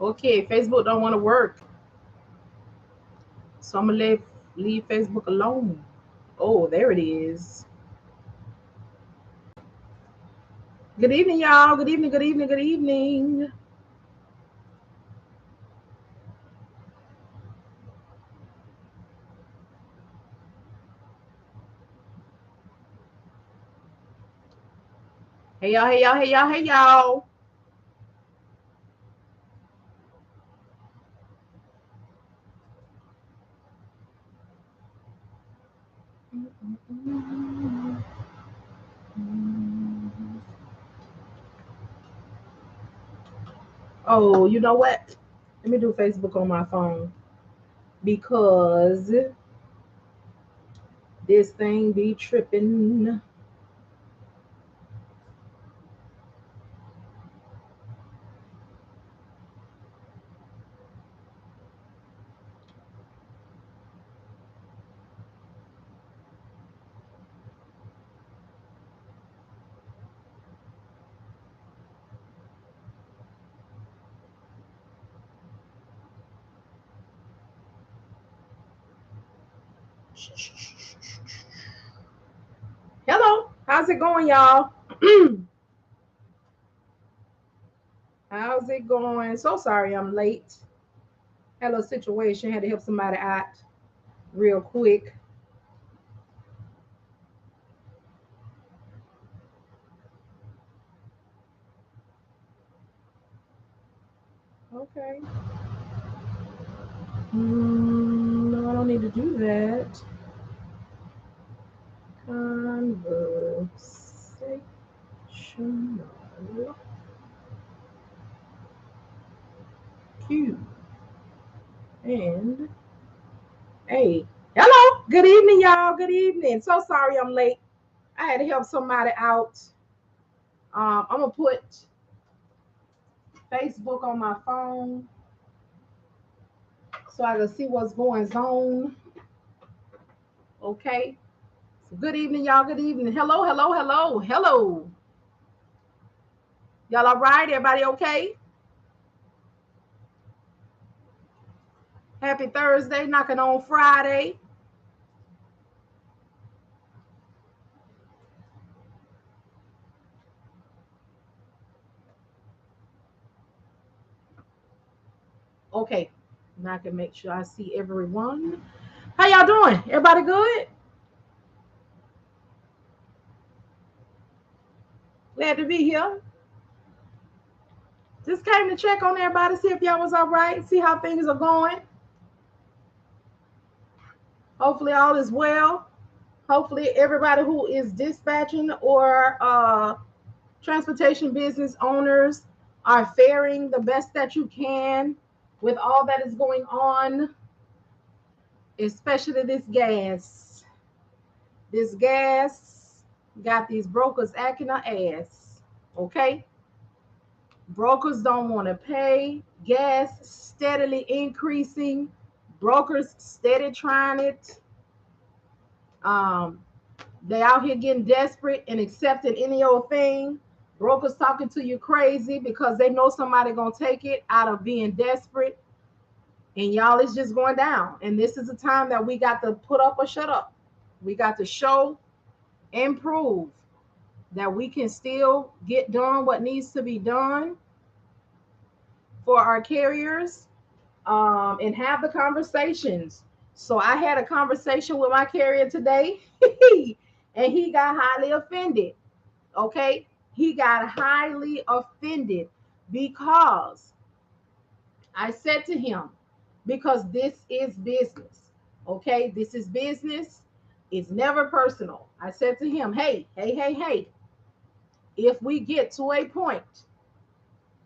Okay, Facebook don't want to work, so I'm gonna leave Facebook alone. Oh, there it is. Good evening, y'all. Good evening, good evening, good evening. Hey, y'all, hey, y'all, hey, y'all, hey, y'all. Oh, you know what? Let me do Facebook on my phone because this thing be tripping. Hello, how's it going, y'all? How's it going? So sorry I'm late. Had a little situation, had to help somebody out real quick. Okay. No, I don't need to do that. Conversational Q and A. Hello. Good evening, y'all. Good evening. So sorry I'm late. I had to help somebody out. I'm gonna put Facebook on my phone so I can see what's going on. Okay. So good evening, y'all. Good evening. Hello, hello, hello, hello. Y'all all right? Everybody okay? Happy Thursday, knocking on Friday. Okay. Now I can make sure I see everyone. How y'all doing? Everybody good? Glad to be here. Just came to check on everybody, see if y'all was all right, see how things are going. Hopefully all is well. Hopefully everybody who is dispatching or transportation business owners are faring the best that you can with all that is going on, especially this gas. This gas got these brokers acting an ass. Okay? Brokers don't want to pay. Gas steadily increasing. Brokers steady trying it. Um, they out here getting desperate and accepting any old thing. Brokers talking to you crazy because they know somebody gonna take it out of being desperate. And y'all, it's just going down. And this is a time that we got to put up or shut up. We got to show and prove that we can still get done what needs to be done for our carriers, and have the conversations. So I had a conversation with my carrier today, and he got highly offended. Okay, he got highly offended because I said to him, because this is business. Okay, this is business. It's never personal. I said to him, hey, hey, hey, hey, if we get to a point,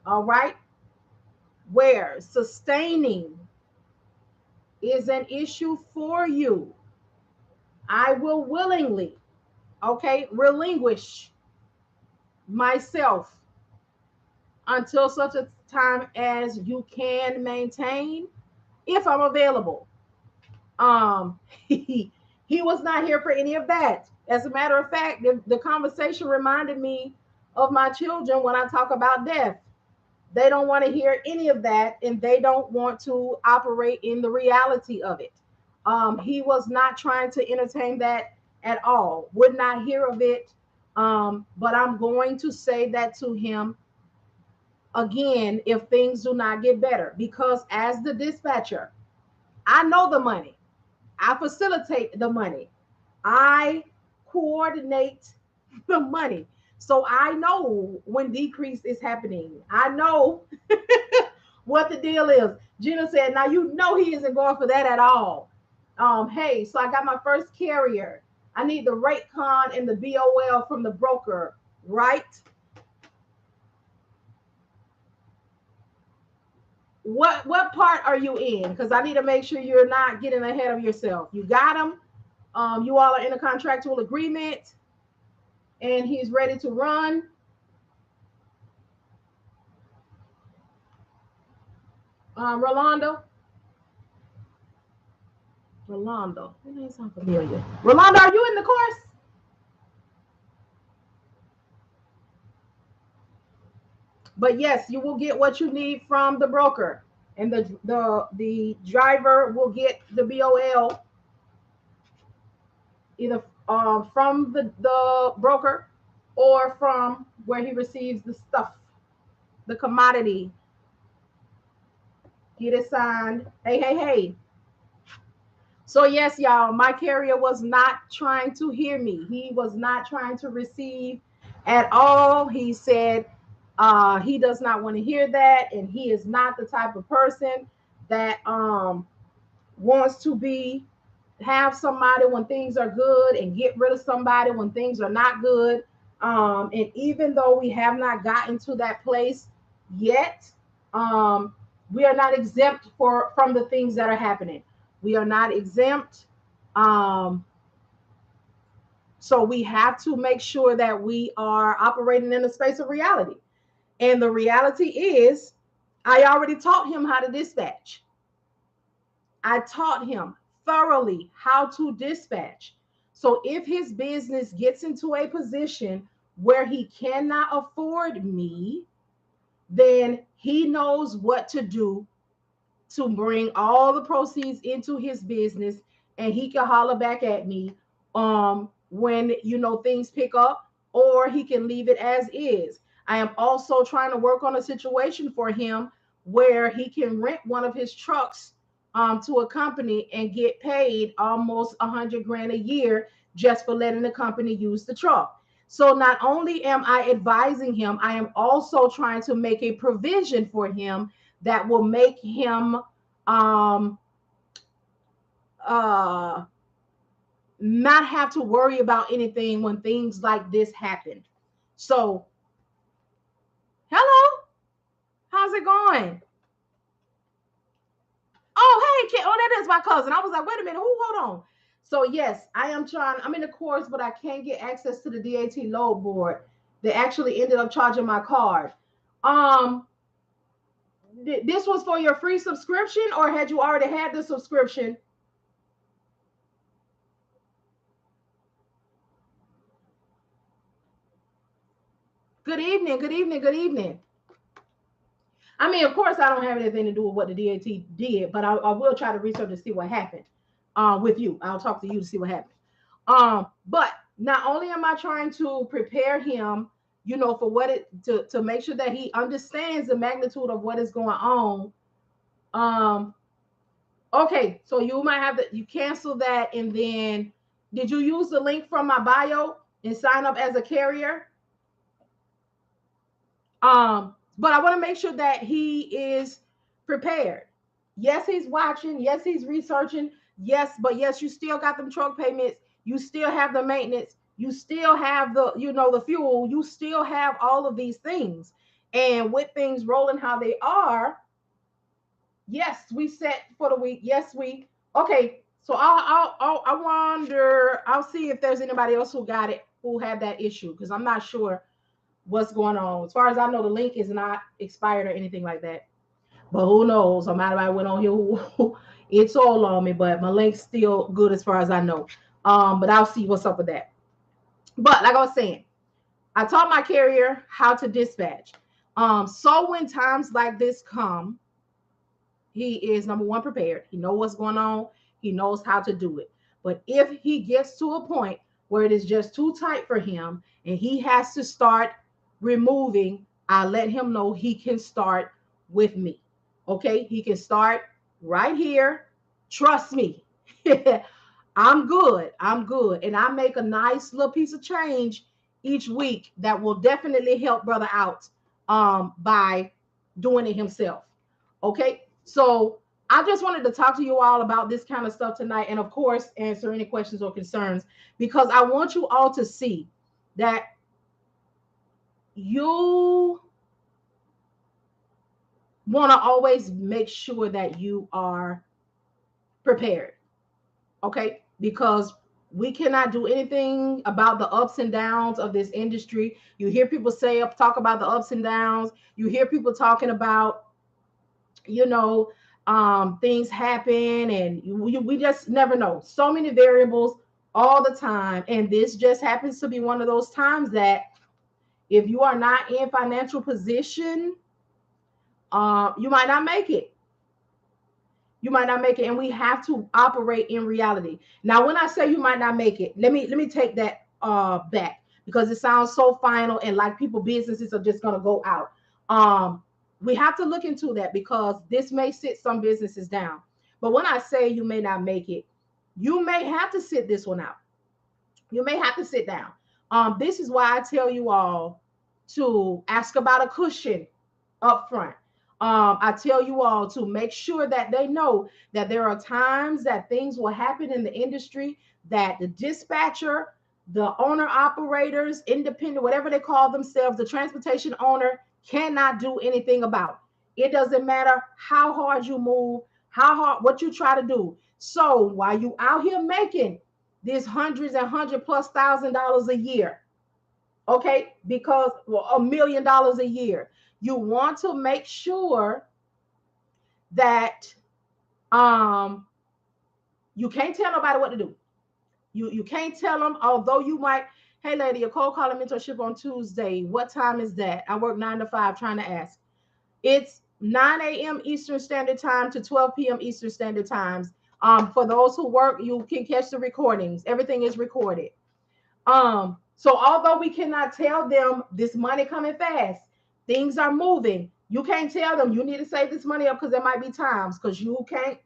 all right, where sustaining is an issue for you, I will willingly, okay, relinquish myself until such a time as you can maintain if I'm available. He was not here for any of that. As a matter of fact, the conversation reminded me of my children when I talk about death. They don't want to hear any of that, and they don't want to operate in the reality of it. He was not trying to entertain that at all, would not hear of it. But I'm going to say that to him again if things do not get better, because as the dispatcher, I know the money, I facilitate the money, I coordinate the money. So I know when decrease is happening. I know what the deal is. Gina said, now you know he isn't going for that at all. Hey, so I got my first carrier. I need the rate con and the BOL from the broker, right? What part are you in? Because I need to make sure you're not getting ahead of yourself. You got him. You all are in a contractual agreement, and he's ready to run. Rolando. Rolando. That name sounds familiar. Rolando, are you in the course? But yes, you will get what you need from the broker, and the driver will get the BOL either from the broker or from where he receives the stuff, the commodity. Get it signed. Hey, hey, hey. So yes, y'all, my carrier was not trying to hear me. He was not trying to receive at all. He said he does not want to hear that, and he is not the type of person that wants to have somebody when things are good and get rid of somebody when things are not good. And even though we have not gotten to that place yet, we are not exempt from the things that are happening. We are not exempt. So we have to make sure that we are operating in the space of reality. And the reality is, I already taught him how to dispatch. I taught him thoroughly how to dispatch. So if his business gets into a position where he cannot afford me, then he knows what to do to bring all the proceeds into his business, and he can holler back at me when things pick up, or he can leave it as is. I am also trying to work on a situation for him where he can rent one of his trucks to a company and get paid almost 100 grand a year just for letting the company use the truck. So not only am I advising him, I am also trying to make a provision for him that will make him not have to worry about anything when things like this happen. So, hello, how's it going? Oh, hey, that is my cousin. I was like, wait a minute, hold on. So yes, I'm in the course, but I can't get access to the DAT load board. They actually ended up charging my card. This was for your free subscription, or had you already had the subscription? Good evening, good evening, good evening. I mean, of course, I don't have anything to do with what the DAT did, but I will try to research to see what happened with you. I'll talk to you to see what happened. But not only am I trying to prepare him, for to make sure that he understands the magnitude of what is going on. Okay, so you might have you cancel that, and then did you use the link from my bio and sign up as a carrier? But I want to make sure that he is prepared. Yes, he's watching. Yes, he's researching. Yes, but yes, you still got them truck payments. You still have the maintenance. You still have the fuel. You still have all of these things. And with things rolling how they are, yes, we set for the week. Yes, okay. So I wonder. I'll see if there's anybody else who got it, who had that issue, because I'm not sure what's going on. As far as I know, the link is not expired or anything like that. But who knows? Somebody went on here who It's all on me, but my link's still good as far as I know. But I'll see what's up with that. But like I was saying, I taught my carrier how to dispatch. So when times like this come, he is number one prepared. He knows what's going on. He knows how to do it. But if he gets to a point where it is just too tight for him and he has to start removing, I let him know he can start with me. Okay, he can start right here. Trust me. I'm good. I'm good. And I make a nice little piece of change each week that will definitely help brother out by doing it himself. Okay. So I just wanted to talk to you all about this kind of stuff tonight. And of course, answer any questions or concerns, because I want you all to see that you want to always make sure that you are prepared. Okay. Because we cannot do anything about the ups and downs of this industry. You hear people talk about the ups and downs. You hear people talking about, you know, things happen, and we just never know. So many variables all the time. And this just happens to be one of those times that if you are not in financial position, you might not make it. You might not make it, and we have to operate in reality. Now, when I say you might not make it, let me take that back, because it sounds so final and like people businesses are just going to go out. We have to look into that, because this may sit some businesses down. But when I say you may not make it, you may have to sit this one out. You may have to sit down. This is why I tell you all to ask about a cushion up front. I tell you all to make sure that they know that there are times that things will happen in the industry that the dispatcher, the owner operators, independent, whatever they call themselves, the transportation owner cannot do anything about. It doesn't matter how hard you move, how hard, what you try to do. So while you out here making these hundreds and $100,000+ a year, okay, because $1 million a year, you want to make sure that you can't tell nobody what to do. You can't tell them, although you might, hey lady, a cold calling mentorship on Tuesday, what time is that? I work 9 to 5, trying to ask. It's 9 a.m. Eastern Standard Time to 12 p.m. Eastern Standard Times. For those who work, you can catch the recordings. Everything is recorded. So although we cannot tell them this money coming fast, things are moving, you can't tell them you need to save this money up, because there might be times, because you can't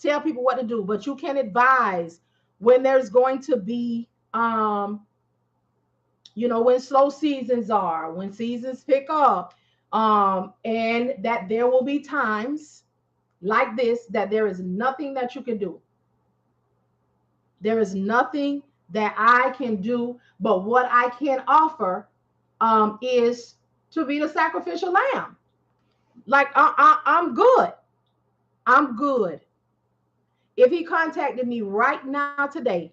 tell people what to do, but you can advise when there's going to be when slow seasons are, when seasons pick up, and that there will be times like this that there is nothing that you can do. There is nothing that I can do, but what I can offer is to be the sacrificial lamb. Like I'm good. I'm good. If he contacted me right now today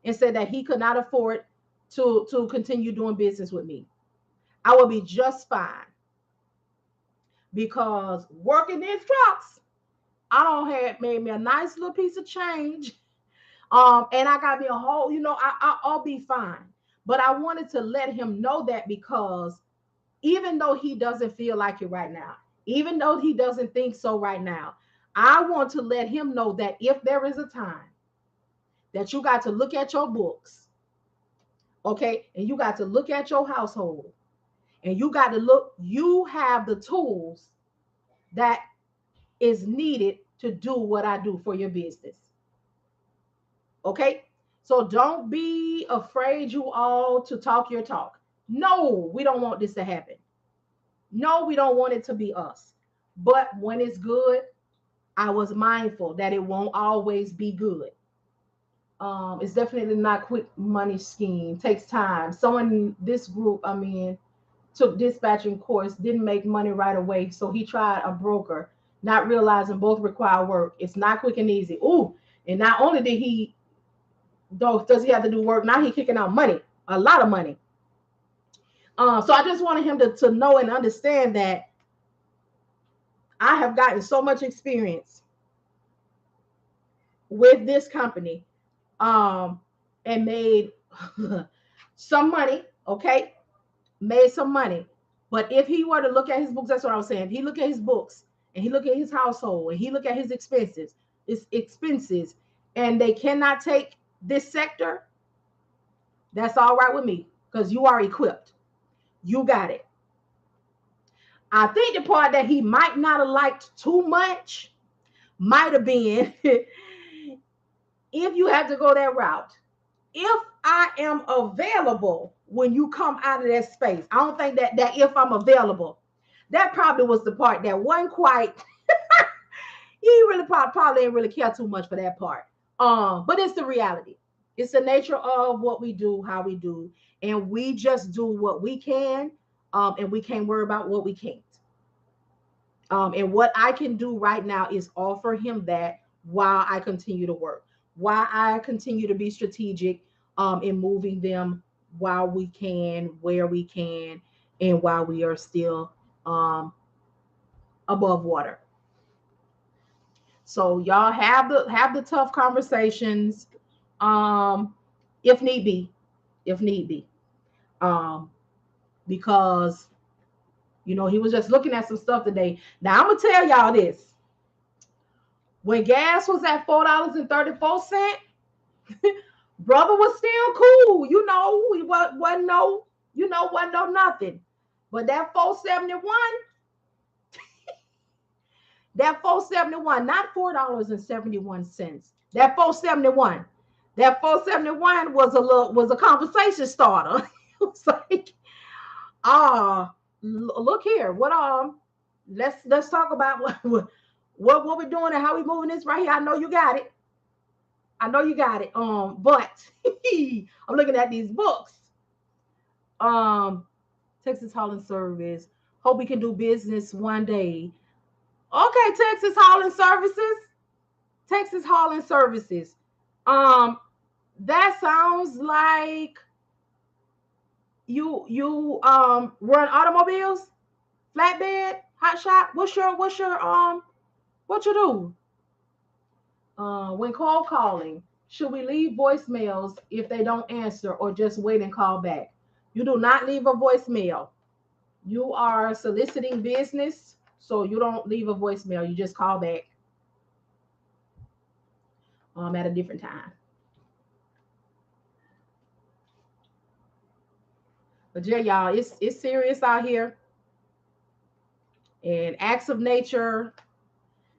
and said that he could not afford to continue doing business with me, I will be just fine, because working these trucks, I don't have made me a nice little piece of change. And I got me a whole, I'll be fine. But I wanted to let him know that, because even though he doesn't feel like it right now, even though he doesn't think so right now, I want to let him know that if there is a time that you got to look at your books, okay, and you got to look at your household, and you got to look, you have the tools that is needed to do what I do for your business. Okay? So don't be afraid, you all, to talk your talk. No, we don't want this to happen. No, we don't want it to be us. But when it's good, I was mindful that it won't always be good. It's definitely not quick money scheme. Takes time. Someone, this group, took dispatching course, didn't make money right away, so he tried a broker, not realizing both require work. It's not quick and easy. Ooh, and not only does he have to do work, now he's kicking out money, a lot of money. So I just wanted him to know and understand that I have gotten so much experience with this company, and made some money. Okay, made some money. But if he were to look at his books, that's what I was saying. If he look at his books and he look at his household and he look at his expenses, and they cannot take this sector, that's all right with me because you are equipped. You got it. I think the part that he might not have liked too much might have been if you have to go that route. If I am available when you come out of that space, I don't think that if I'm available, that probably was the part that wasn't quite. He really probably didn't really care too much for that part. But it's the reality. It's the nature of what we do, how we do, and we just do what we can, and we can't worry about what we can't. And what I can do right now is offer him that while I continue to work, while I continue to be strategic in moving them while we can, where we can, and while we are still above water. So y'all have the tough conversations, if need be, if need be, because he was just looking at some stuff today. Now I'm gonna tell y'all this: when gas was at $4.34, brother was still cool. He wasn't no nothing. But that 471, not $4.71. That 471 was a conversation starter. It was like, look here, let's talk about what we're doing and how we moving this right here. I know you got it. But I'm looking at these books. Texas Hauling Service. Hope we can do business one day. Okay, Texas Hauling Services. That sounds like you run automobiles, flatbed, hot shot. What you do? When cold calling, should we leave voicemails if they don't answer or just wait and call back? You do not leave a voicemail. You are soliciting business, so you don't leave a voicemail. You just call back at a different time. But yeah, y'all, it's serious out here. And acts of nature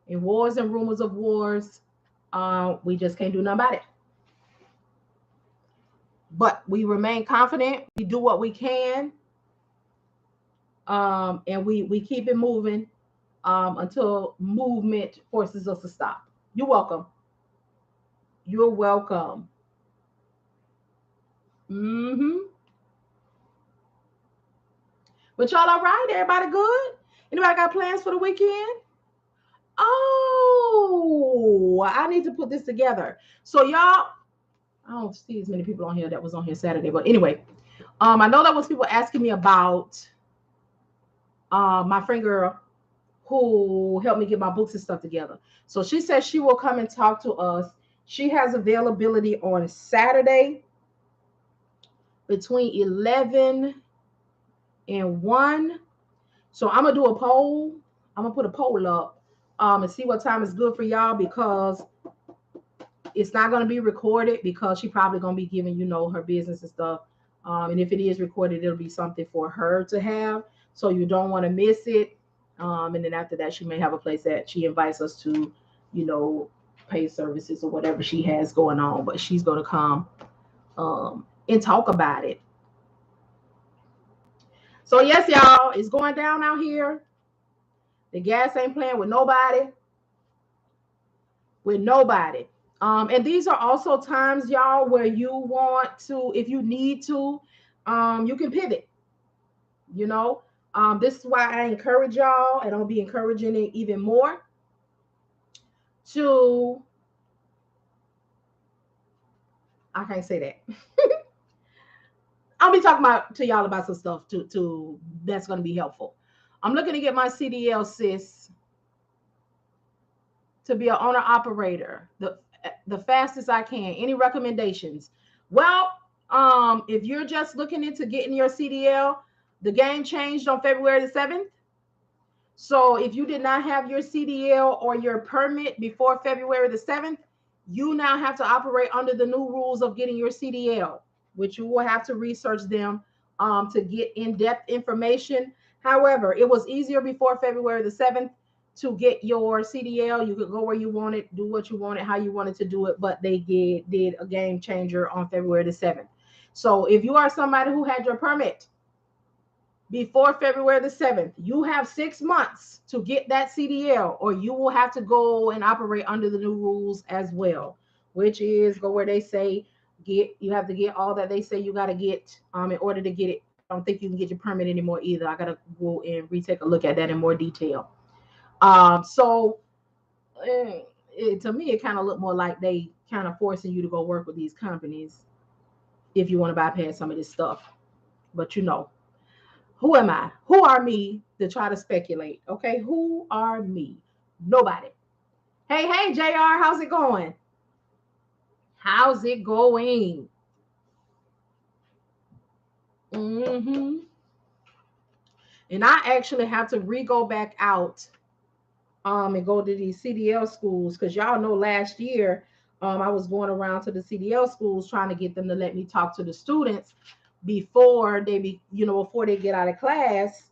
and wars and rumors of wars, we just can't do nothing about it. But we remain confident. We do what we can. And we keep it moving until movement forces us to stop. You're welcome. You're welcome. But y'all all right? Everybody good? Anybody got plans for the weekend? Oh, I need to put this together. So y'all, I don't see as many people on here that was on here Saturday, but anyway, I know that was people asking me about my friend girl who helped me get my books and stuff together. So she said she will come and talk to us. She has availability on Saturday between 11 and 1. So I'm gonna do a poll. I'm gonna put a poll up and see what time is good for y'all, because it's not gonna be recorded, because she probably gonna be giving her business and stuff. And if it is recorded, it'll be something for her to have. So you don't want to miss it. And then after that, she may have a place that she invites us to, pay services or whatever she has going on. But she's gonna come and talk about it. So yes, y'all, it's going down out here. The gas ain't playing with nobody. And these are also times, y'all, where you want to, if you need to, you can pivot. This is why I encourage y'all, and I'll be encouraging it even more, to, I can't say that. I'll be talking to y'all about some stuff to that's going to be helpful. I'm looking to get my CDL sis to be an owner operator. the fastest I can. Any recommendations? Well, if you're just looking into getting your CDL, the game changed on February the 7th. So if you did not have your CDL or your permit before February the 7th, you now have to operate under the new rules of getting your CDL, which you will have to research them to get in-depth information. However, it was easier before February the 7th to get your CDL. You could go where you wanted, do what you wanted, how you wanted to do it, but they did a game changer on February the 7th. So if you are somebody who had your permit before February the 7th, you have 6 months to get that CDL, or you will have to go and operate under the new rules as well, which is go where they say you have to get all that they say you got to get in order to get it. I don't think you can get your permit anymore either. I got to go and retake a look at that in more detail. So to me, it kind of looked more like they kind of forcing you to go work with these companies if you want to bypass some of this stuff. But who am I? Who are me to try to speculate? Okay, who are me? Nobody. Hey, JR, how's it going? How's it going? Mm-hmm. And I actually have to go back out and go to these CDL schools, because y'all know last year I was going around to the CDL schools trying to get them to let me talk to the students before before they get out of class,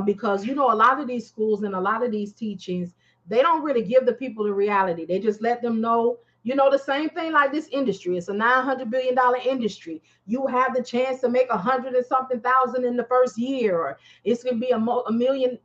because a lot of these schools and a lot of these teachings, they don't really give the people the reality. They just let them know, the same thing like this industry. It's a $900 billion industry. You have the chance to make 100 and something thousand in the first year, or it's going to be a million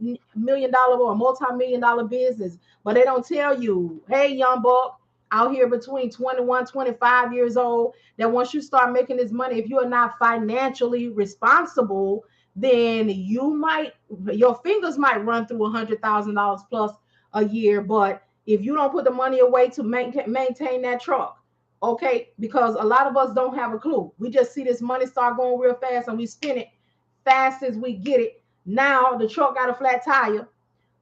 dollar or a multi-million dollar business. But they don't tell you, hey, young buck, out here between 21, 25 years old, that once you start making this money, if you are not financially responsible, then your fingers might run through $100,000 plus a year. But if you don't put the money away to maintain that truck, okay, because a lot of us don't have a clue. We just see this money start going real fast and we spend it fast as we get it. Now the truck got a flat tire,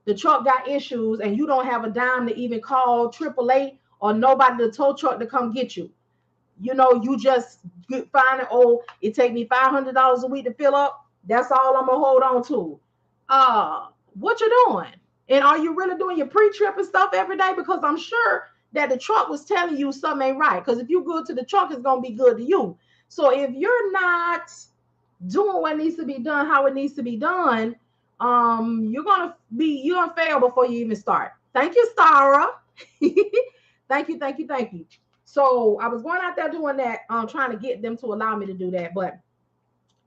the truck got issues, and you don't have a dime to even call AAA or nobody to tow truck to come get you. You just find it, it take me $500 a week to fill up. That's all I'm gonna hold on to. What you doing? And are you really doing your pre-trip and stuff every day? Because I'm sure that the truck was telling you something ain't right. Because if you're good to the truck, it's gonna be good to you. So if you're not doing what needs to be done, how it needs to be done, you're gonna fail before you even start. Thank you, Stara. Thank you. So I was going out there doing that, trying to get them to allow me to do that, but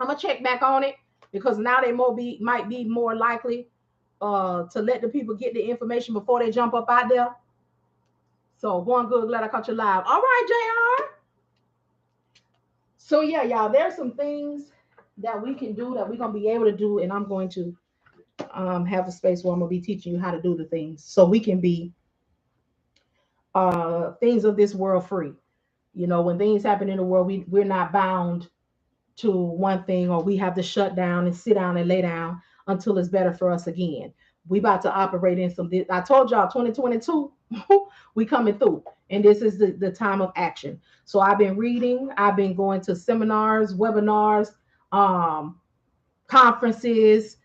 I'm gonna check back on it, because now they might be more likely to let the people get the information before they jump up out there. So going good, glad I caught you live. All right, JR. So yeah, y'all, there's some things that we can do that we're gonna be able to do, and I'm going to have a space where I'm gonna be teaching you how to do the things so we can be things of this world free. When things happen in the world, we're not bound to one thing, or we have to shut down and sit down and lay down until it's better for us again. We about to operate in some, I told y'all 2022, we coming through, and this is the time of action. So I've been reading, I've been going to seminars, webinars, conferences,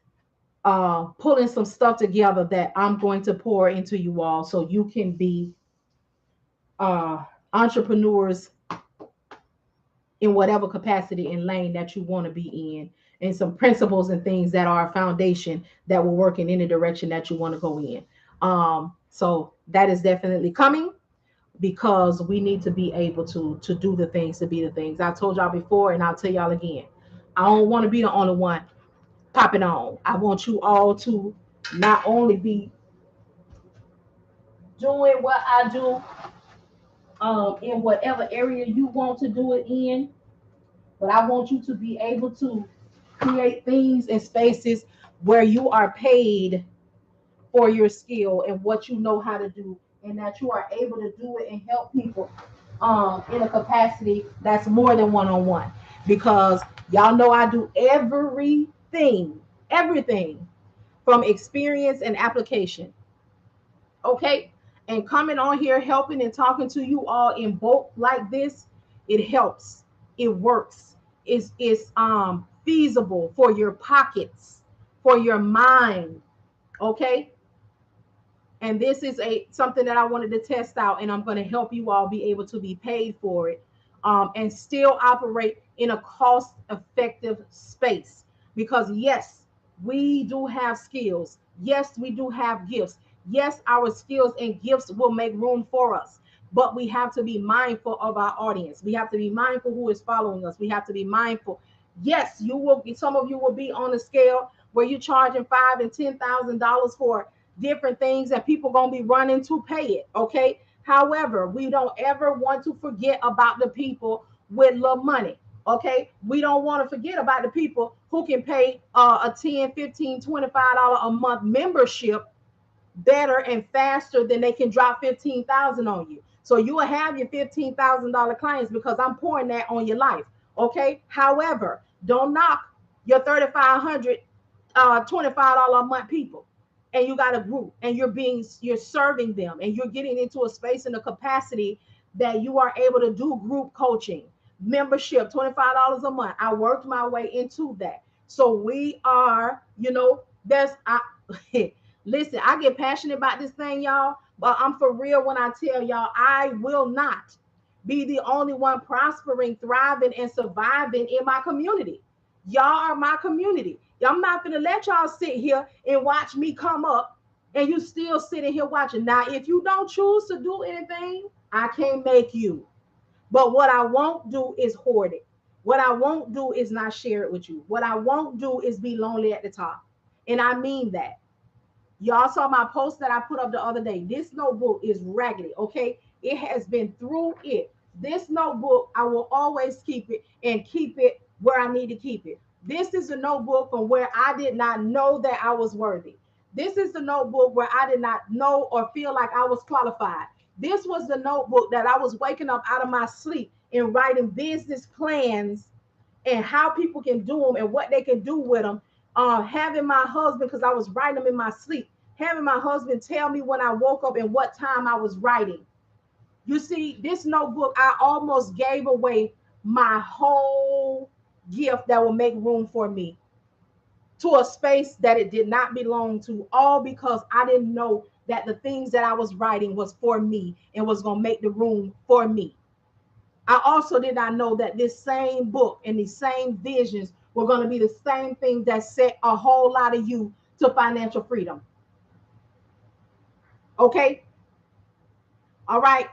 pulling some stuff together that I'm going to pour into you all so you can be entrepreneurs in whatever capacity and lane that you want to be in, and some principles and things that are a foundation that will work in any direction that you want to go in. So that is definitely coming, because we need to be able to do the things, to be the things. I told y'all before, and I'll tell y'all again, I don't want to be the only one popping on. I want you all to not only be doing what I do in whatever area you want to do it in, but I want you to be able to create things and spaces where you are paid for your skill and what you know how to do, and that you are able to do it and help people in a capacity that's more than one-on-one. Because y'all know I do everything from experience and application. Okay? And coming on here, helping and talking to you all in bulk like this, it helps. It works. It's feasible for your pockets, for your mind. Okay. And this is a something that I wanted to test out, and I'm going to help you all be able to be paid for it, and still operate in a cost effective space. Because yes, we do have skills. Yes, we do have gifts. Yes, our skills and gifts will make room for us, but we have to be mindful of our audience. We have to be mindful who is following us. We have to be mindful. Yes, you will be, some of you will be on a scale where you're charging $5,000 and $10,000 for different things, and people gonna be running to pay it. Okay. However, we don't ever want to forget about the people with little money. Okay. We don't want to forget about the people who can pay a 10, 15, $25 a month membership better and faster than they can drop 15,000 on you. So you will have your $15,000 clients because I'm pouring that on your life. Okay. However, don't knock your 3,500 $25 a month people, and you got a group, and you're serving them, and you're getting into a space and a capacity that you are able to do group coaching membership, $25 a month. I worked my way into that. So we are, there's I listen, I get passionate about this thing, y'all, but I'm for real when I tell y'all I will not be the only one prospering, thriving, and surviving in my community. Y'all are my community. I'm not gonna let y'all sit here and watch me come up and you still sitting here watching. Now, if you don't choose to do anything, I can't make you. But what I won't do is hoard it. What I won't do is not share it with you. What I won't do is be lonely at the top. And I mean that. Y'all saw my post that I put up the other day. This notebook is raggedy, okay? It has been through it. This notebook, I will always keep it and keep it where I need to keep it. This is a notebook from where I did not know that I was worthy. This is the notebook where I did not know or feel like I was qualified. This was the notebook that I was waking up out of my sleep and writing business plans and how people can do them and what they can do with them. Having my husband, because I was writing them in my sleep, having my husband tell me when I woke up and what time I was writing. You see, this notebook, I almost gave away my whole gift that will make room for me to a space that it did not belong to, all because I didn't know that the things that I was writing was for me and was going to make the room for me. I also did not know that this same book and these same visions were going to be the same thing that set a whole lot of you to financial freedom. Okay. All right.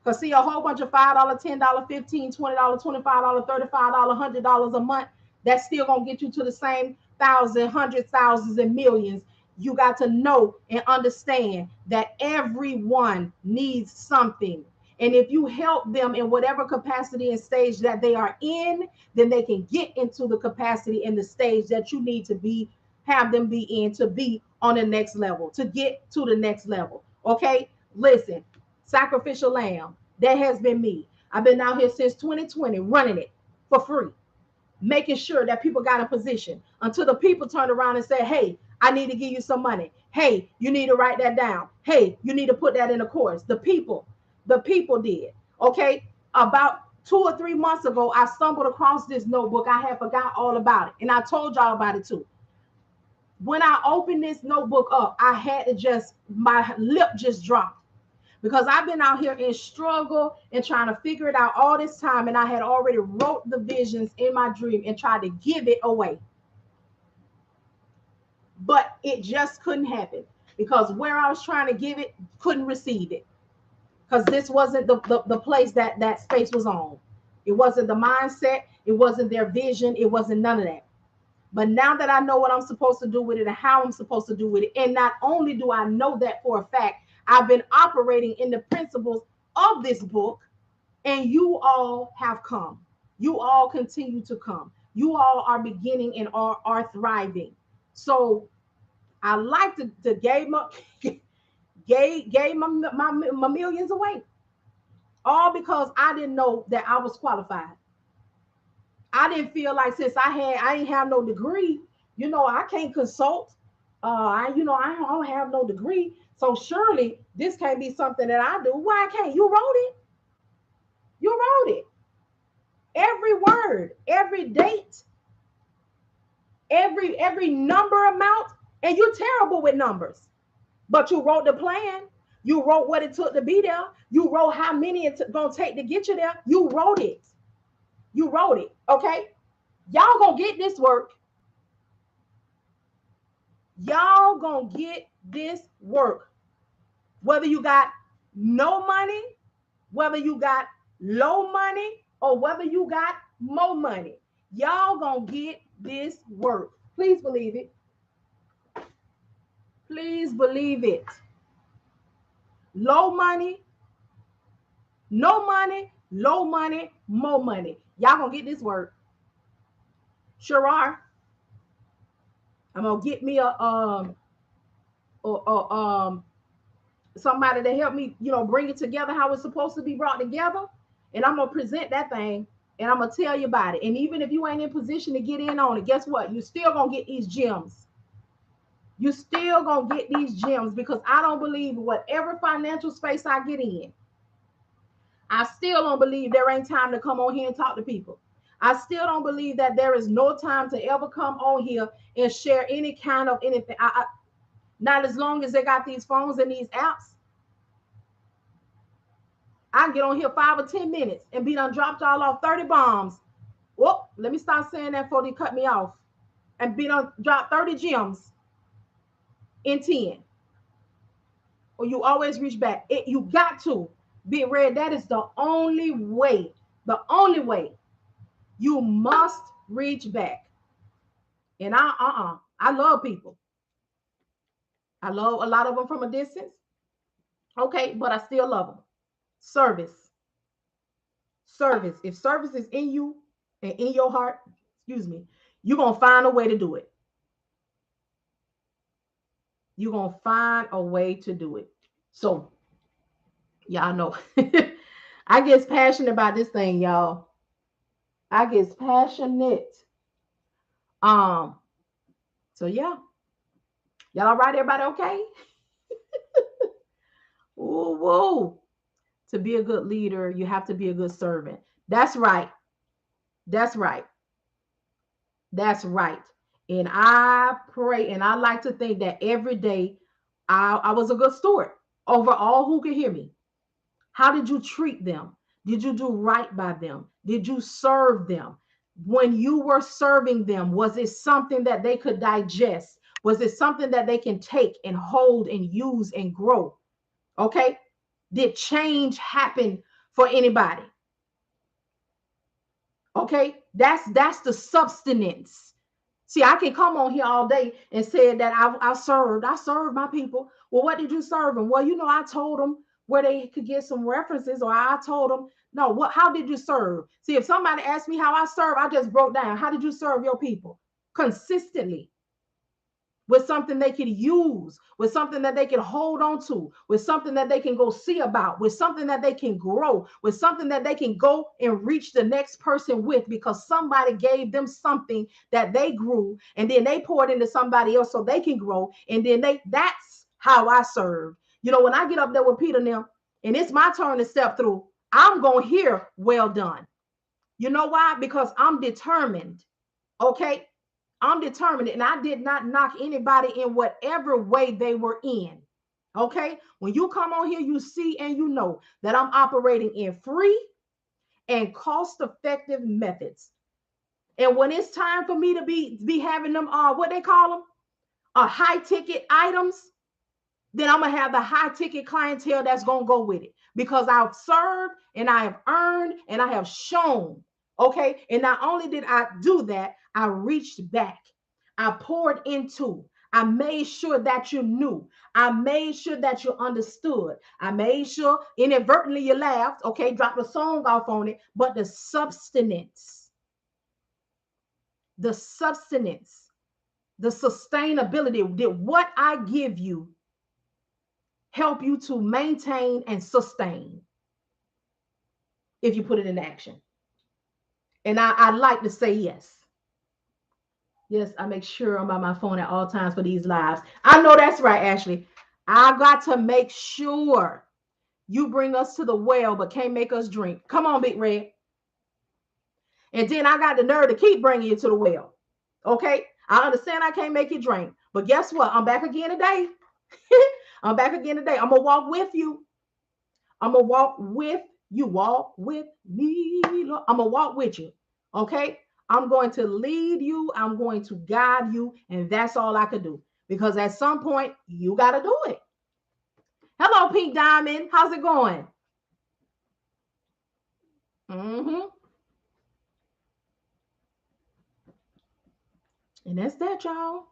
Because see, a whole bunch of $5, $10, $15, $20, $25, $35, $100 a month, that's still going to get you to the same thousand, hundreds, thousands, and millions. You got to know and understand that everyone needs something. And if you help them in whatever capacity and stage that they are in, then they can get into the capacity and the stage that you need to be, have them be in to be on the next level, to get to the next level. Okay, listen, sacrificial lamb, that has been me. I've been out here since 2020 running it for free, making sure that people got in position until the people turned around and said, hey, I need to give you some money. Hey, you need to write that down. Hey, you need to put that in a course. The people did. Okay. About 2 or 3 months ago, I stumbled across this notebook. I had forgot all about it. And I told y'all about it too. When I opened this notebook up, I had to just, my lip just dropped because I've been out here in struggle and trying to figure it out all this time. And I had already wrote the visions in my dream and tried to give it away. But it just couldn't happen because where I was trying to give it, couldn't receive it. Because this wasn't the place that space was on. It wasn't the mindset. It wasn't their vision. It wasn't none of that. But now that I know what I'm supposed to do with it and how I'm supposed to do with it, and not only do I know that for a fact, I've been operating in the principles of this book, and you all have come. You all continue to come. You all are beginning and are thriving. So I like to gave my millions away, all because I didn't know that I was qualified. I didn't feel like, since I ain't have no degree, I can't consult. I don't have no degree, so surely this can't be something that I do. Why can't you wrote it? You wrote it. Every word, every date, every number amount, and you're terrible with numbers. But you wrote the plan. You wrote what it took to be there. You wrote how many it's gonna take to get you there. You wrote it. You wrote it. Okay. Y'all gonna get this work. Y'all gonna get this work. Whether you got no money, whether you got low money, or whether you got more money, y'all gonna get this work. Please believe it. Please believe it. Low money, no money, low money, more money. Y'all gonna get this work. Sure are. I'm gonna get me a somebody to help me, bring it together how it's supposed to be brought together. And I'm gonna present that thing and I'm gonna tell you about it. And even if you ain't in position to get in on it, guess what? You still gonna get these gems. You still gonna get these gems because I don't believe whatever financial space I get in, I still don't believe there ain't time to come on here and talk to people. I still don't believe that there is no time to ever come on here and share any kind of anything. Not as long as they got these phones and these apps. I can get on here 5 or 10 minutes and be done dropped all off 30 bombs. Whoop, let me start saying that before they cut me off. And be done drop 30 gems in 10. Or you always reach back. You got to be ready. That is the only way. The only way. You must reach back. And I love people. I love a lot of them from a distance. Okay, but I still love them. Service. Service. If service is in you and in your heart, excuse me, you're going to find a way to do it. You're going to find a way to do it. So, y'all know, I get passionate about this thing, y'all. I get passionate. So yeah. Y'all all right? Everybody okay? Ooh, whoa. To be a good leader, you have to be a good servant. That's right. That's right. That's right. And I pray and I like to think that every day I was a good steward over all who could hear me. How did you treat them? Did you do right by them? Did you serve them? When you were serving them, was it something that they could digest? Was it something that they can take and hold and use and grow? Okay. Did change happen for anybody? Okay. That's the substance. See, I can come on here all day and say that I served my people. Well, what did you serve them? Well, I told them where they could get some references, or I told them, no, how did you serve? See, if somebody asked me how I serve, I just broke down. How did you serve your people? Consistently. With something they could use, with something that they can hold on to, with something that they can go see about, with something that they can grow, with something that they can go and reach the next person with, because somebody gave them something that they grew, and then they poured into somebody else so they can grow, and then that's how I serve. When I get up there with Peter now, and it's my turn to step through, I'm going to hear, well done. You know why? Because I'm determined. Okay. I'm determined, and I did not knock anybody in whatever way they were in. Okay. When you come on here, you see and you know that I'm operating in free and cost-effective methods. And when it's time for me to be having them, what they call them, high ticket items, then I'm gonna have the high ticket clientele that's gonna go with it, because I've served and I have earned and I have shown. Okay. And not only did I do that, I reached back. I poured into. I made sure that you knew. I made sure that you understood. I made sure inadvertently you laughed. Okay. Dropped a song off on it. But the sustenance, the sustainability, did what I give you help you to maintain and sustain if you put it in action? And I like to say yes. Yes, I make sure I'm by my phone at all times for these lives. I know that's right, Ashley. I got to make sure you bring us to the well, but can't make us drink. Come on, Big Red. And then I got the nerve to keep bringing you to the well. Okay? I understand I can't make you drink. But guess what? I'm back again today. I'm back again today. I'm going to walk with you. I'm going to walk with you. Walk with me. Lord. I'm going to walk with you. Okay? I'm going to lead you. I'm going to guide you. And that's all I can do. Because at some point, you got to do it. Hello, Pink Diamond. How's it going? Mm-hmm. And that's that, y'all.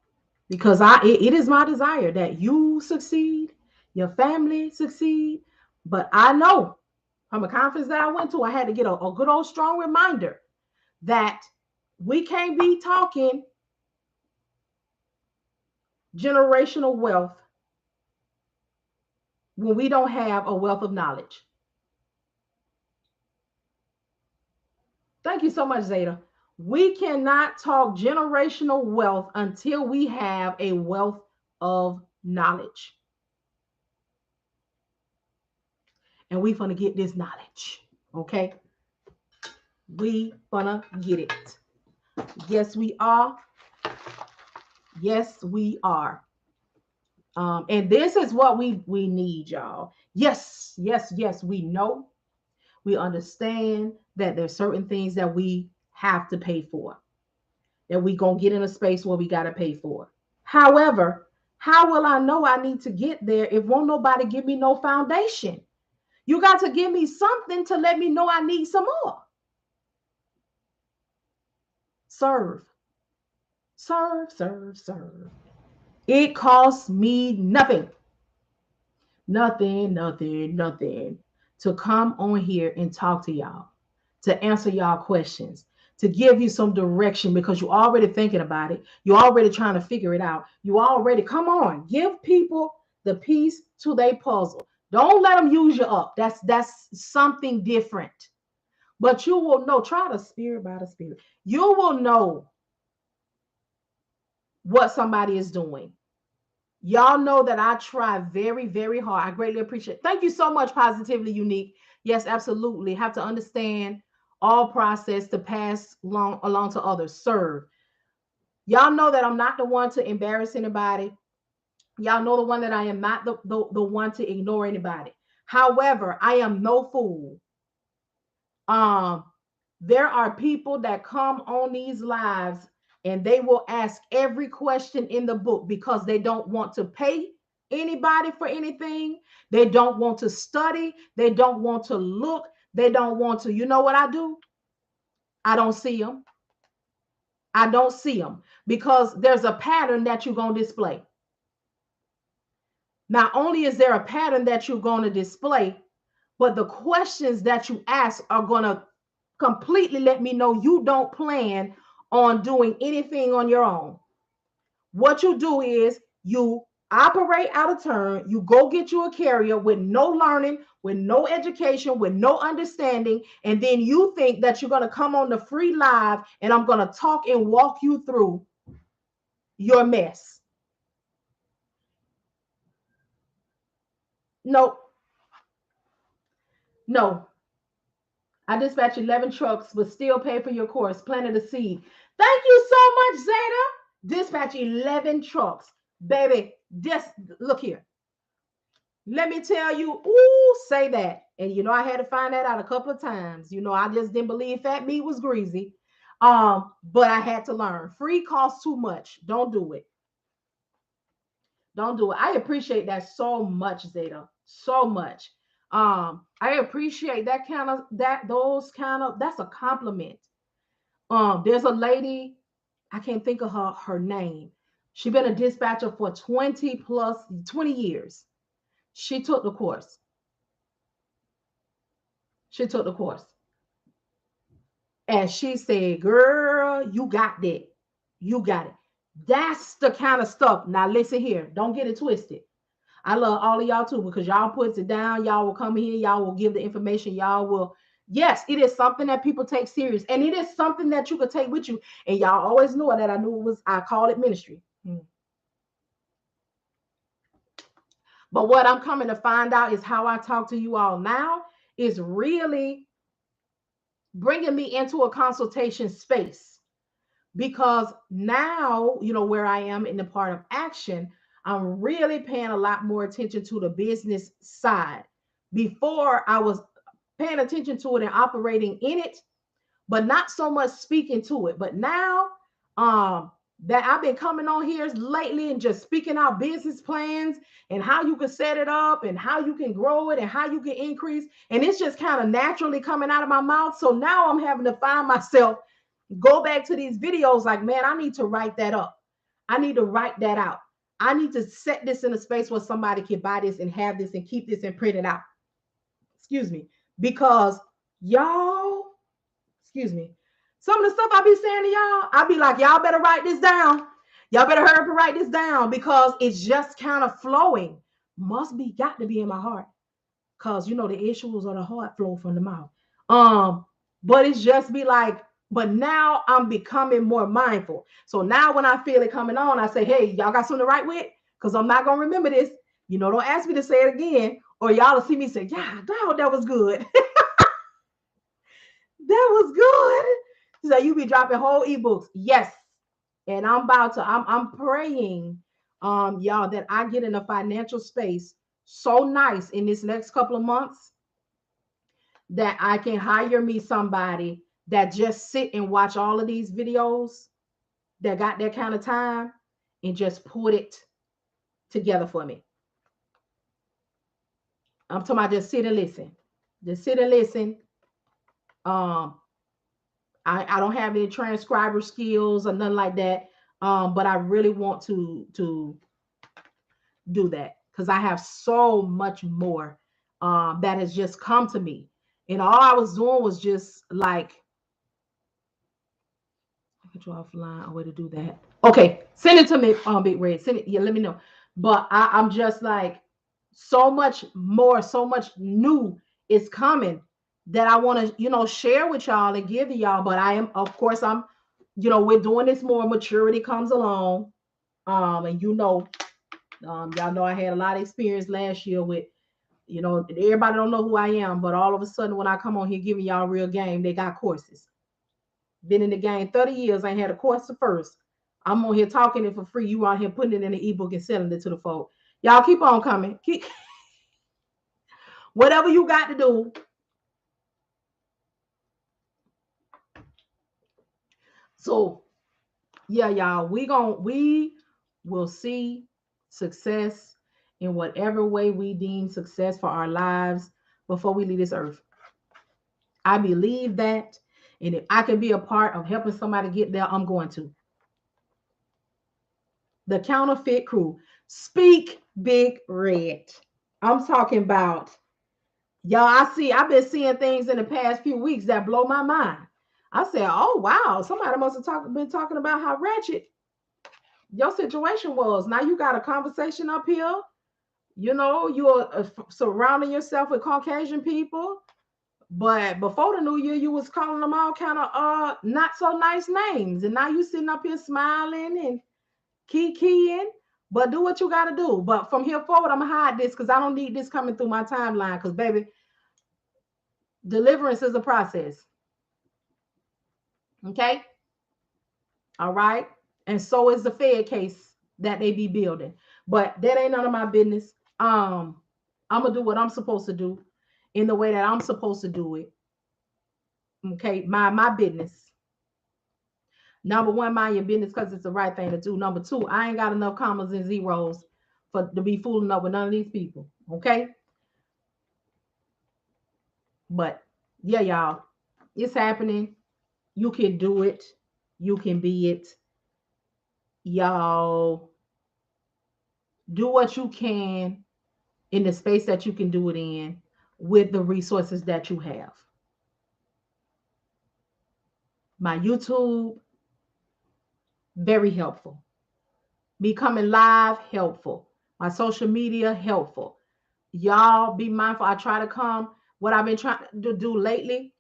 Because it is my desire that you succeed, your family succeed. But I know from a conference that I went to, I had to get a good old strong reminder that we can't be talking generational wealth when we don't have a wealth of knowledge. Thank you so much, Zeta. We cannot talk generational wealth until we have a wealth of knowledge. And we gonna get this knowledge, okay? We gonna get it. Yes, we are. Yes, we are. And this is what we need, y'all. Yes, yes, yes. We know, we understand that there's certain things that we have to pay for, that we gonna get in a space where we gotta pay for. However, how will I know I need to get there if won't nobody give me no foundation? You got to give me something to let me know I need some more. Serve, serve, serve, serve. It costs me nothing, nothing, nothing, nothing to come on here and talk to y'all, to answer y'all questions, to give you some direction because you're already thinking about it. You're already trying to figure it out. You already, come on, give people the piece to their puzzle. Don't let them use you up. That's something different. But you will know, try the spirit by the spirit. You will know what somebody is doing. Y'all know that I try very, very hard. I greatly appreciate it. Thank you so much, Positively Unique. Yes, absolutely. Have to understand all process to pass along to others. Serve. Y'all know that I'm not the one to embarrass anybody. Y'all know the one that I am not the one to ignore anybody. However, I am no fool. There are people that come on these lives and they will ask every question in the book because they don't want to pay anybody for anything. They don't want to study. They don't want to look. They don't want to. You know what I do? I don't see them. I don't see them because there's a pattern that you're going to display. Not only is there a pattern that you're going to display, but the questions that you ask are going to completely let me know you don't plan on doing anything on your own. What you do is you operate out of turn. You go get you a carrier with no learning, with no education, with no understanding. And then you think that you're going to come on the free live and I'm going to talk and walk you through your mess. No, no. I dispatch 11 trucks, but still pay for your course. Planted a seed. Thank you so much, Zeta. Dispatch 11 trucks. Baby, just look here. Let me tell you, ooh, say that. And you know, I had to find that out a couple of times. You know, I just didn't believe fat meat was greasy. But I had to learn. Free costs too much. Don't do it. Don't do it. I appreciate that so much, Zeta. So much. I appreciate that kind of that's a compliment. There's a lady, I can't think of her name. She's been a dispatcher for 20 years. She took the course. She took the course. And she said, girl, you got that. You got it. That's the kind of stuff. Now listen here. Don't get it twisted. I love all of y'all too because y'all puts it down. Y'all will come here. Y'all will give the information. Y'all will Yes, it is something that people take serious, and it is something that you could take with you. And y'all always knew that I knew it was, I call it ministry. But what I'm coming to find out is how I talk to you all now is really bringing me into a consultation space, because now, where I am in the part of action, I'm really paying a lot more attention to the business side. Before, I was paying attention to it and operating in it, but not so much speaking to it. But now, that I've been coming on here lately and just speaking out business plans and how you can set it up and how you can grow it and how you can increase. And it's just kind of naturally coming out of my mouth. So now I'm having to find myself, go back to these videos like, man, I need to write that up. I need to write that out. I need to set this in a space where somebody can buy this and have this and keep this and print it out. Excuse me. Because y'all, excuse me, some of the stuff I be saying to y'all, I be like, y'all better write this down. Y'all better hurry up and write this down, because it's just kind of flowing. Got to be in my heart. Because the issues of the heart flow from the mouth. But it's just be like, but now I'm becoming more mindful. So now when I feel it coming on, I say, hey, y'all got something to write with? Because I'm not gonna remember this. Don't ask me to say it again, or y'all will see me say, yeah, that was good. That was good. So you be dropping whole ebooks. Yes. And I'm praying, y'all, that I get in a financial space so nice in this next couple of months that I can hire me somebody that just sit and watch all of these videos that got that kind of time and just put it together for me. I'm talking about just sit and listen. Just sit and listen. I don't have any transcriber skills or nothing like that. But I really want to do that, because I have so much more that has just come to me. And all I was doing was just like, I could draw offline a way to do that. Okay, send it to me, Big Red. Send it, yeah, let me know. But I'm just like, so much more, so much new is coming that I want to, share with y'all and give to y'all. But I am, of course, we're doing this more. Maturity comes along. And y'all know I had a lot of experience last year with, everybody don't know who I am, but all of a sudden when I come on here giving y'all real game, they got courses. Been in the game 30 years, I ain't had a course first. I'm on here talking it for free. You out here putting it in an ebook and selling it to the folk. Y'all keep on coming. Whatever you got to do. So yeah, y'all, we will see success in whatever way we deem success for our lives before we leave this earth. I believe that. And if I can be a part of helping somebody get there, I'm going to. The counterfeit crew. Speak Big Red. I'm talking about, y'all, I've been seeing things in the past few weeks that blow my mind. I said, oh, wow, somebody must have been talking about how ratchet your situation was. Now you got a conversation up here. You're surrounding yourself with Caucasian people. But before the new year, you was calling them all kind of not so nice names. And now you sitting up here smiling and kikiing. But do what you got to do. But from here forward, I'm going to hide this because I don't need this coming through my timeline. Because, baby, deliverance is a process. Okay? All right? And so is the Fed case that they be building. But that ain't none of my business. I'm going to do what I'm supposed to do in the way that I'm supposed to do it. Okay? My business. Number one, mind your business because it's the right thing to do. Number two, I ain't got enough commas and zeros to be fooling up with none of these people. Okay? But yeah, y'all, it's happening. You can do it. You can be it. Y'all, do what you can in the space that you can do it in with the resources that you have. My YouTube, very helpful. Me coming live, helpful. My social media, helpful. Y'all be mindful. I try to come. What I've been trying to do lately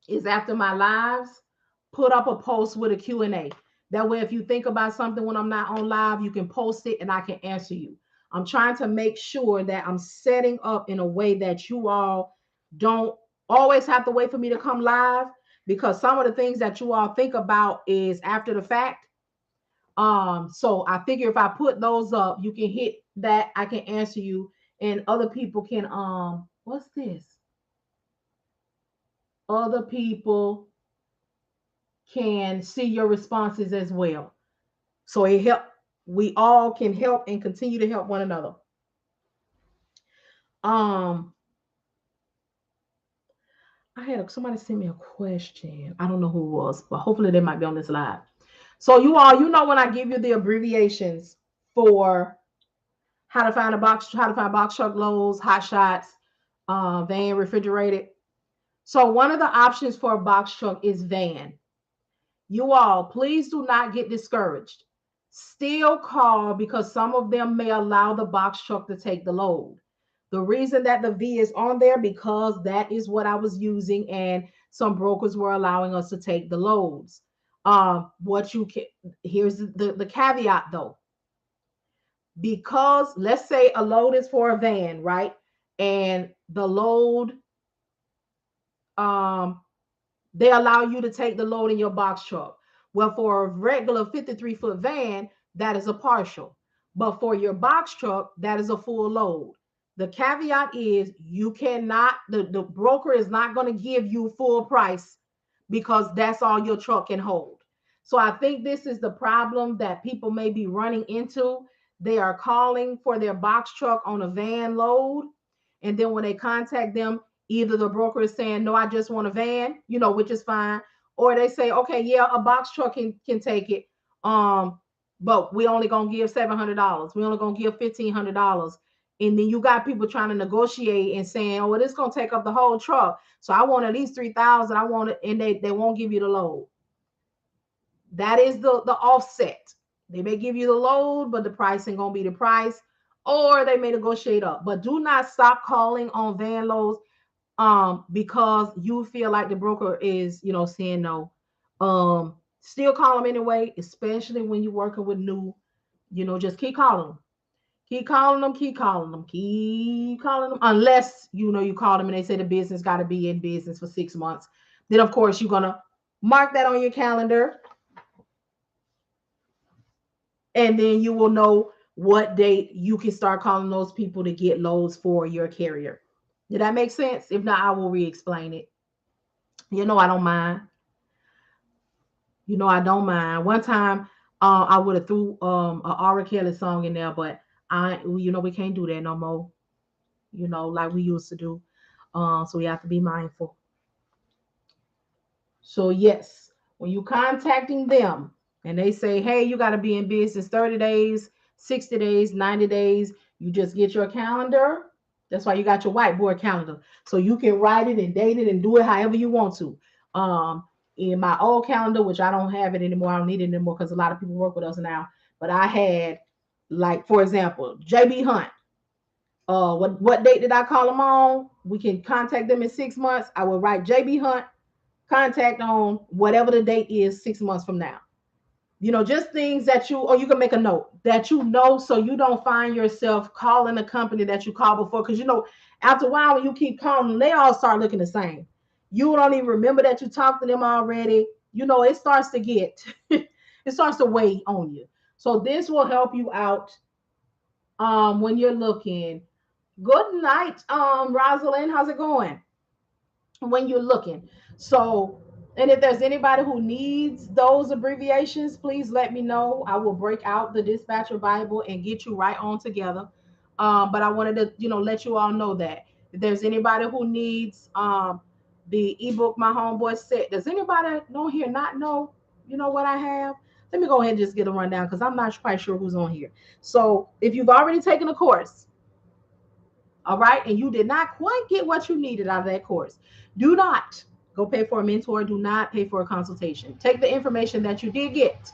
is after my lives, put up a post with a Q&A. That way, if you think about something when I'm not on live, you can post it and I can answer you. I'm trying to make sure that I'm setting up in a way that you all don't always have to wait for me to come live, because some of the things that you all think about is after the fact. So I figure if I put those up, you can hit that, I can answer you, and other people can what's this? Other people can see your responses as well. So it help, we all can help and continue to help one another. Um, I had somebody send me a question. I don't know who it was, but hopefully they might be on this live. So you all, you know, when I give you the abbreviations for how to find box truck loads, hot shots, van, refrigerated. So one of the options for a box truck is van. You all, please do not get discouraged. Still call, because some of them may allow the box truck to take the load. The reason that the V is on there, because that is what I was using, and some brokers were allowing us to take the loads. What you can, here's the caveat though. Because let's say a load is for a van, right? And the load, um, they allow you to take the load in your box truck. Well, for a regular 53-foot van, that is a partial. But for your box truck, that is a full load. The caveat is you cannot, the broker is not going to give you full price, because that's all your truck can hold. So I think this is the problem that people may be running into. They are calling for their box truck on a van load. And then when they contact them, either the broker is saying, no, I just want a van, you know, which is fine. Or they say, okay, yeah, a box truck can take it. But we only gonna give $700. We only gonna give $1,500. And then you got people trying to negotiate and saying, oh, well, it's gonna take up the whole truck. So I want at least 3,000. I want it, and they won't give you the load. That is the offset. They may give you the load, but the price ain't gonna be the price, or they may negotiate up. But do not stop calling on van loads because you feel like the broker is, you know, saying no. Still call them anyway, especially when you're working with new, you know, just keep calling them. Keep calling them, keep calling them, keep calling them, unless you know you call them and they say the business got to be in business for 6 months. Then of course you're gonna mark that on your calendar, and then you will know what date you can start calling those people to get loads for your carrier. Did that make sense? If not, I will re-explain it. You know, I don't mind. You know, I don't mind. One time, I would have threw a R. Kelly song in there, but you know, we can't do that no more. You know, like we used to do. So we have to be mindful. So yes, when you contacting them and they say, hey, you got to be in business 30 days, 60 days, 90 days, you just get your calendar. That's why you got your whiteboard calendar. So you can write it and date it and do it however you want to. In my old calendar, which I don't have it anymore, I don't need it anymore because a lot of people work with us now. But I had, like, for example, JB Hunt. What date did I call them on? We can contact them in 6 months. I will write JB Hunt contact on whatever the date is 6 months from now. You know, just things that you, or you can make a note that you know, so you don't find yourself calling a company that you called before. Because, you know, after a while, when you keep calling, they all start looking the same. You don't even remember that you talked to them already. You know, it starts to get, it starts to weigh on you. So this will help you out when you're looking. Good night, Rosalind. How's it going? When you're looking. So, and if there's anybody who needs those abbreviations, please let me know. I will break out the dispatcher Bible and get you right on together. But I wanted to, you know, let you all know that if there's anybody who needs the ebook My Homeboy Set, does anybody know here not know, you know, what I have? Let me go ahead and just get a rundown because I'm not quite sure who's on here. So if you've already taken a course, all right, and you did not quite get what you needed out of that course, do not go pay for a mentor. Do not pay for a consultation. Take the information that you did get.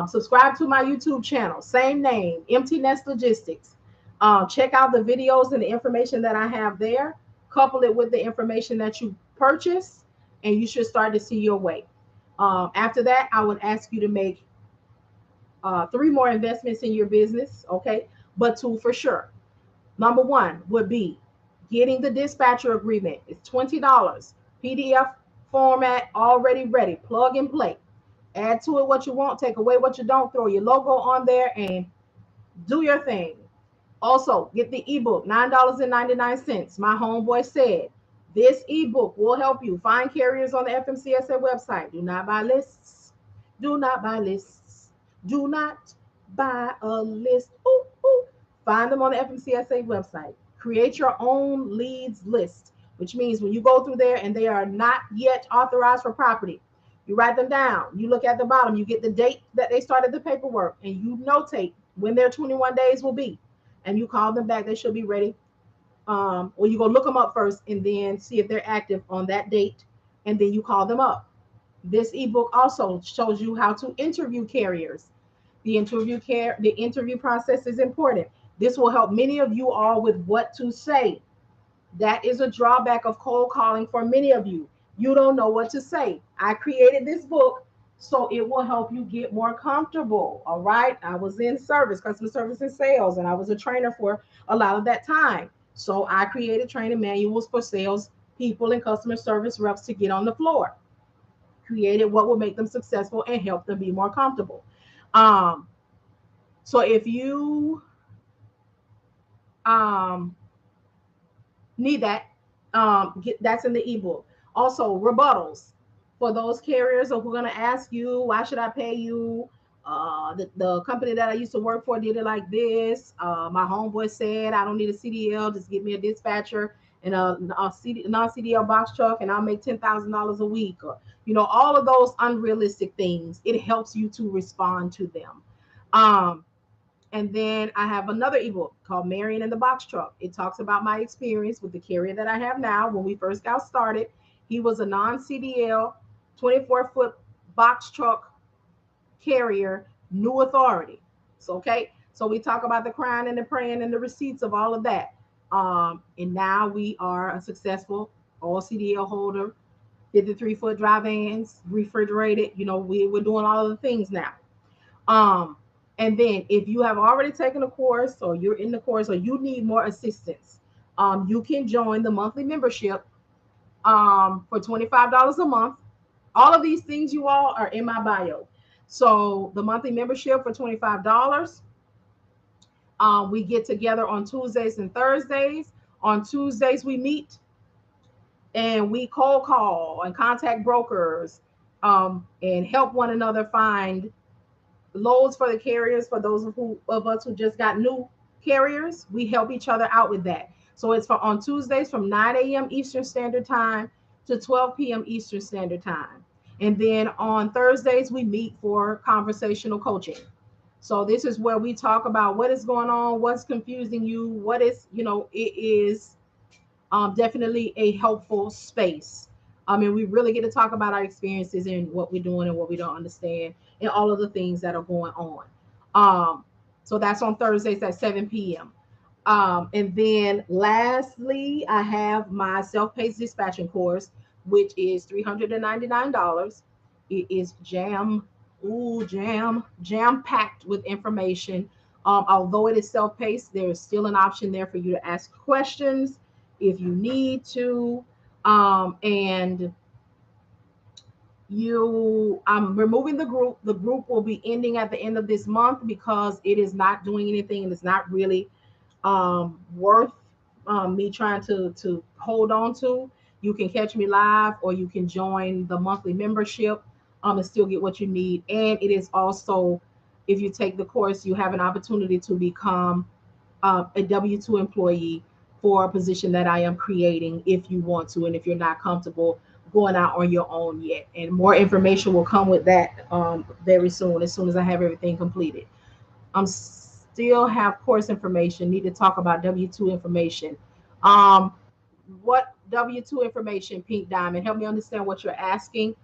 Subscribe to my YouTube channel, same name, Empty Nest Logistics. Check out the videos and the information that I have there. Couple it with the information that you purchase. and you should start to see your way. After that, I would ask you to make 3 more investments in your business, okay? But 2 for sure. Number 1 would be getting the dispatcher agreement. It's $20, PDF format, already ready, plug and play. Add to it what you want, take away what you don't, throw your logo on there, and do your thing. Also, get the ebook, $9.99. My homeboy said this ebook will help you find carriers on the FMCSA website. Do not buy lists. Do not buy lists. Do not buy a list. Ooh, ooh. Find them on the FMCSA website. Create your own leads list, which means when you go through there and they are not yet authorized for property, you write them down. You look at the bottom, you get the date that they started the paperwork, and you notate when their 21 days will be. And you call them back, they should be ready. Or you go look them up first and then see if they're active on that date, and then you call them up. This ebook also shows you how to interview carriers. The interview process is important. This will help many of you all with what to say. That is a drawback of cold calling for many of you. You don't know what to say. I created this book so it will help you get more comfortable. All right. I was in service, customer service and sales, and I was a trainer for a lot of that time. So I created training manuals for sales people and customer service reps to get on the floor. Created what will make them successful and help them be more comfortable. Um, so if you um, need that, that's in the ebook. Also, rebuttals for those carriers who are going to ask you, why should I pay you? The company that I used to work for did it like this. My homeboy said I don't need a CDL, just get me a dispatcher and a non-CDL box truck, and I'll make $10,000 a week. Or all of those unrealistic things. It helps you to respond to them. And then I have another ebook called Marian and the Box Truck. It talks about my experience with the carrier that I have now. When we first got started, he was a non-CDL 24-foot box truck carrier, new authority. So, okay. So we talk about the crying and the praying and the receipts of all of that. And now we are a successful all CDL holder, 53-foot dry vans, refrigerated. We're doing all of the things now. And then if you have already taken a course or you're in the course or you need more assistance, you can join the monthly membership for $25 a month. All of these things, you all, are in my bio. So the monthly membership for $25. We get together on Tuesdays and Thursdays. On Tuesdays, we meet and we cold call and contact brokers and help one another find loads for the carriers. For those of us who just got new carriers, we help each other out with that. So it's on Tuesdays from 9 a.m. Eastern Standard Time to 12 p.m. Eastern Standard Time. And then on Thursdays, we meet for conversational coaching. So this is where we talk about what is going on, what's confusing you, what is, it is definitely a helpful space. I mean, we really get to talk about our experiences and what we're doing and what we don't understand and all of the things that are going on. So that's on Thursdays at 7 p.m. And then lastly, I have my self-paced dispatching course, which is $399. It is jam-packed with information. Although it is self-paced, there is still an option there for you to ask questions if you need to. And I'm removing the group. The group will be ending at the end of this month because it is not doing anything and it's not really worth me trying to hold on to. You can catch me live or you can join the monthly membership and still get what you need. And it is also, if you take the course, you have an opportunity to become a W-2 employee for a position that I am creating if you want to, and if you're not comfortable going out on your own yet. And more information will come with that very soon, as soon as I have everything completed. Still have course information, need to talk about W-2 information. What W-2 information, Pink Diamond? Help me understand what you're asking,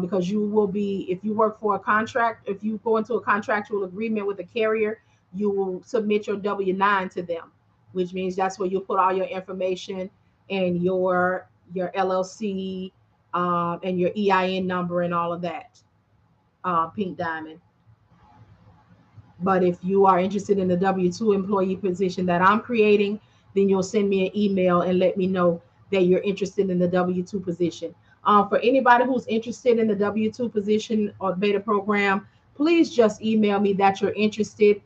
because you will be, if you work for a contract, if you go into a contractual agreement with a carrier, you will submit your W-9 to them, which means that's where you'll put all your information and your LLC, and your EIN number and all of that, Pink Diamond. But if you are interested in the W-2 employee position that I'm creating, then you'll send me an email and let me know that you're interested in the W-2 position. For anybody who's interested in the W-2 position or beta program, please just email me that you're interested.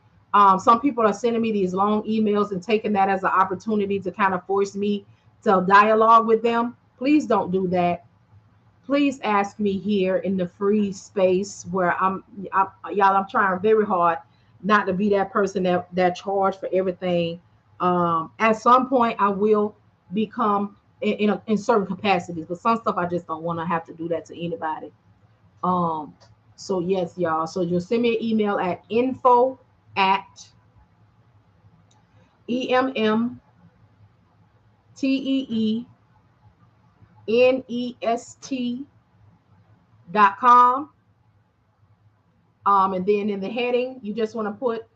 Some people are sending me these long emails and taking that as an opportunity to kind of force me to dialogue with them. Please don't do that. Please ask me here in the free space where I'm trying very hard not to be that person that charged for everything. At some point, I will become in certain capacities, but some stuff I just don't want to have to do that to anybody. So yes, y'all. So you'll send me an email at info@emmteenest.com. And then in the heading, you just want to put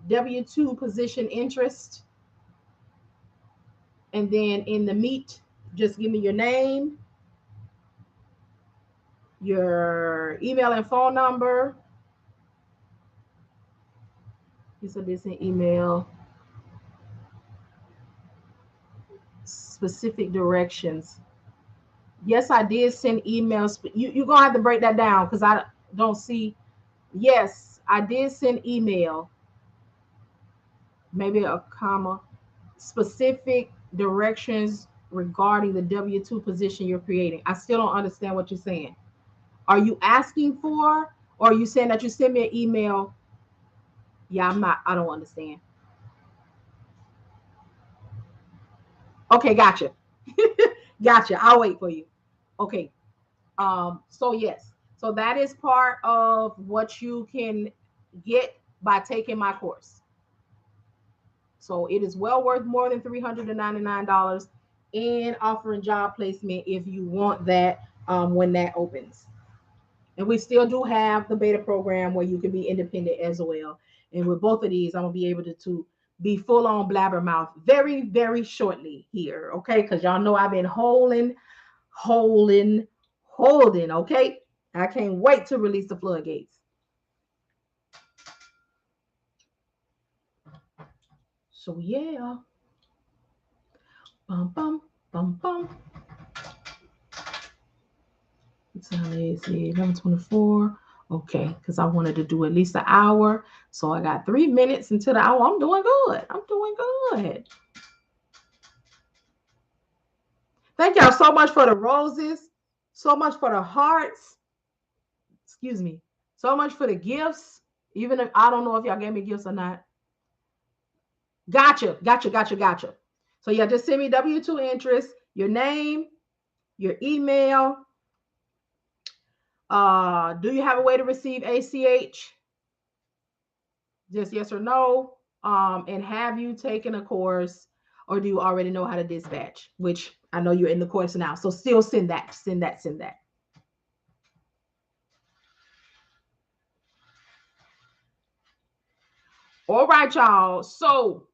W-2 position interest. And then in the meat, just give me your name, your email and phone number. You said this in email. Specific directions. Yes, I did send emails. But you're going to have to break that down because I don't see. Yes, I did send email. Maybe a comma. Specific directions regarding the W-2 position you're creating. I still don't understand what you're saying. Are you asking for, or are you saying that you send me an email? Yeah, I don't understand. Okay, gotcha. Gotcha. I'll wait for you. Okay. So yes. So that is part of what you can get by taking my course. So it is well worth more than $399 in offering job placement if you want that when that opens. And we still do have the beta program where you can be independent as well. And with both of these, I'm gonna be able to be full on blabbermouth very, very shortly here. Okay, because y'all know I've been holding. Okay, I can't wait to release the floodgates. So yeah, bum bum bum bum. What time is it? 11:24. Okay, because I wanted to do at least an hour. So I got 3 minutes until the hour. I'm doing good. I'm doing good. Thank y'all so much for the roses. So much for the hearts. Excuse me. So much for the gifts. Even if I don't know if y'all gave me gifts or not. Gotcha. So yeah, just send me W-2 interest, your name, your email. Do you have a way to receive ACH? Just yes or no. And have you taken a course, or do you already know how to dispatch? Which I know you're in the course now. So still send that. All right, y'all. So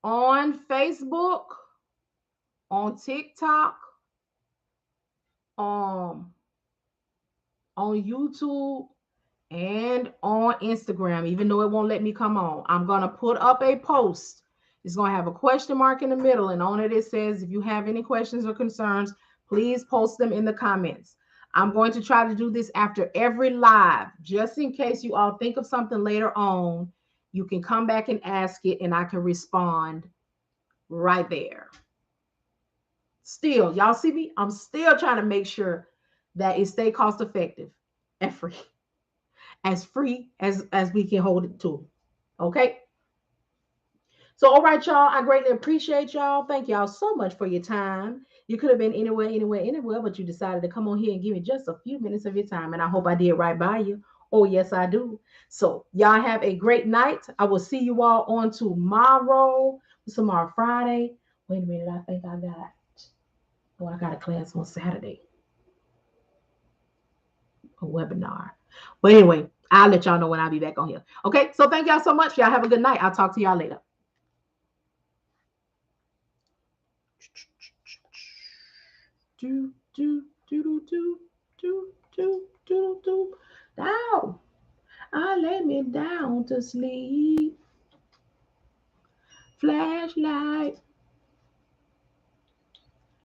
on Facebook, on TikTok, on YouTube, and on Instagram, even though it won't let me come on, I'm going to put up a post. It's going to have a question mark in the middle, and on it says, if you have any questions or concerns, please post them in the comments. I'm going to try to do this after every live, just in case you all think of something later on. You can come back and ask it, and I can respond right there. Still, y'all see me? I'm still trying to make sure that it stay cost effective and free. As free as we can hold it to. Okay. So, all right, y'all. I greatly appreciate y'all. Thank y'all so much for your time. You could have been anywhere, but you decided to come on here and give me just a few minutes of your time. And I hope I did right by you. Oh, yes, I do. So, y'all have a great night. I will see you all on tomorrow. Tomorrow, Friday. Wait a minute. I think I got a class on Saturday. A webinar. But anyway, I'll let y'all know when I'll be back on here. Okay, so thank y'all so much. Y'all have a good night. I'll talk to y'all later. Do. Do do do do do do. Down. I lay me down to sleep. Flashlight